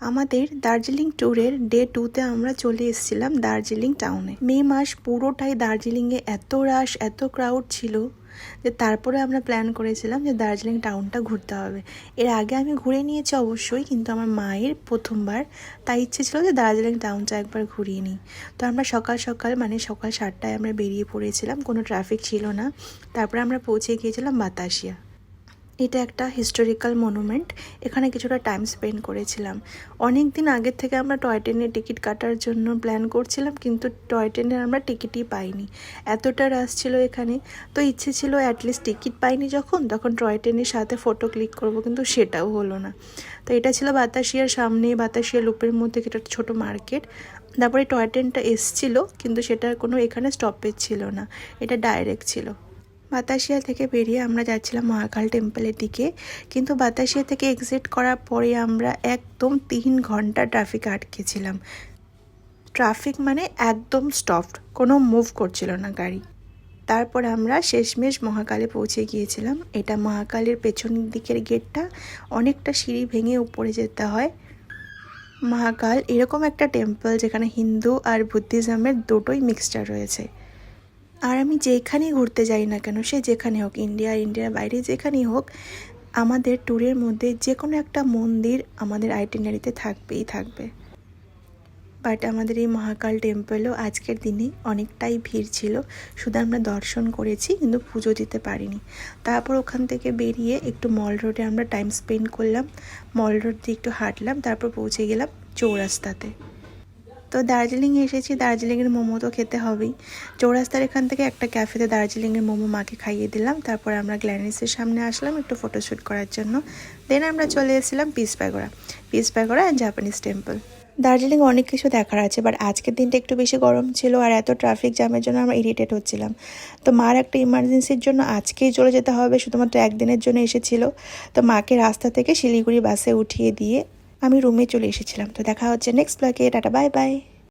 আমাদের দার্জিলিং ট্যুরের ডে 2তে আমরা চলে এসেছিলাম দার্জিলিং টাউনে। মে মাস পুরোটাই দার্জিলিংয়ে এত রাশ এত ক্রাউড ছিল যে তারপরে আমরা প্ল্যান করেছিলাম যে দার্জিলিং টাউনটা ঘুরতে হবে। এর আগে আমি ঘুরে নিয়েছি অবশ্যই, কিন্তু আমার মায়ের প্রথমবার, তাই ইচ্ছে ছিল যে দার্জিলিং টাউনটা একবার ঘুরিয়ে নিই। তো আমরা সকাল সকাল সকাল 7টায় আমরা বেরিয়ে পড়েছিলাম, কোনো ট্রাফিক ছিল না। তারপরে আমরা পৌঁছে গিয়েছিলাম বাতাসিয়া। এটা একটা হিস্টোরিক্যাল মনুমেন্ট, এখানে কিছুটা টাইম স্পেন্ড করেছিলাম। অনেক দিন আগের থেকে আমরা টয় ট্রেনের টিকিট কাটার জন্য প্ল্যান করছিলাম, কিন্তু টয় ট্রেনের আমরা টিকিটই পাইনি, এতটা রাশ ছিল এখানে। তো ইচ্ছে ছিল অ্যাটলিস্ট টিকিট পাইনি যখন, তখন টয় ট্রেনের সাথে ফটো ক্লিক করব, কিন্তু সেটাও হলো না। তো এটা ছিল বাতাসিয়ার সামনে, বাতাসিয়া লুপের মধ্যে একটা ছোটো মার্কেট। তারপরে টয় ট্রেনটা এসছিল, কিন্তু সেটার কোনো এখানে স্টপেজ ছিল না, এটা ডাইরেক্ট ছিল। বাতাসিয়া থেকে বেরিয়ে আমরা যাচ্ছিলাম মহাকাল টেম্পলের দিকে, কিন্তু বাতাসিয়া থেকে এক্সিট করার পরে আমরা একদম 3 ঘন্টা ট্রাফিকে আটকেছিলাম। ট্রাফিক একদম স্টপড, কোনো মুভ করছিল না গাড়ি। তারপর আমরা শেষমেশ মহাকালে পৌঁছে গিয়েছিলাম। এটা মহাকালের পেছন দিকের গেটটা, অনেকটা সিঁড়ি ভেঙে উপরে যেতে হয়। মহাকাল এরকম একটা টেম্পল যেখানে হিন্দু আর বুদ্ধিজমের দুটোই মিক্সচার রয়েছে। আর আমি যেখানেই ঘুরতে যাই না কেন, সে যেখানে হোক, ইন্ডিয়ার বাইরে যেখানেই হোক, আমাদের ট্যুরের মধ্যে যে কোনো একটা মন্দির আমাদের আইটিনারিতে থাকবেই থাকবে। বাট আমাদের এই মহাকাল টেম্পলও আজকের দিনে অনেকটাই ভিড় ছিল, শুধু আমরা দর্শন করেছি কিন্তু পুজো দিতে পারিনি। তারপর ওখান থেকে বেরিয়ে একটু মল রোডে আমরা টাইম স্পেন্ড করলাম, মল রোড দিয়ে একটু হাঁটলাম, তারপর পৌঁছে গেলাম চৌরাস্তাতে। তো দার্জিলিংয়ে এসেছি, দার্জিলিংয়ের মোমো তো খেতে হবেই। চৌরাস্তার এখান থেকে একটা ক্যাফেতে দার্জিলিংয়ের মোমো মাকে খাইয়ে দিলাম। তারপর আমরা গ্ল্যানিসের সামনে আসলাম একটু ফটোশ্যুট করার জন্য। দেন আমরা চলে এসেছিলাম peace pagoda and Japanese temple. Darjeeling অনেক কিছু দেখার আছে, বাট আজকের দিনটা একটু বেশি গরম ছিল আর এত ট্রাফিক জ্যামের জন্য আমরা ইরিটেট হচ্ছিলাম। তো মার একটা ইমার্জেন্সির জন্য আজকেই চলে যেতে হবে, শুধুমাত্র একদিনের জন্য এসেছিল। তো মাকে রাস্তা থেকে শিলিগুড়ি বাসে উঠিয়ে দিয়ে আমি রুমে চলে এসেছিলাম। তো দেখা হচ্ছে নেক্সট ব্লগে, টাটা বাই বাই।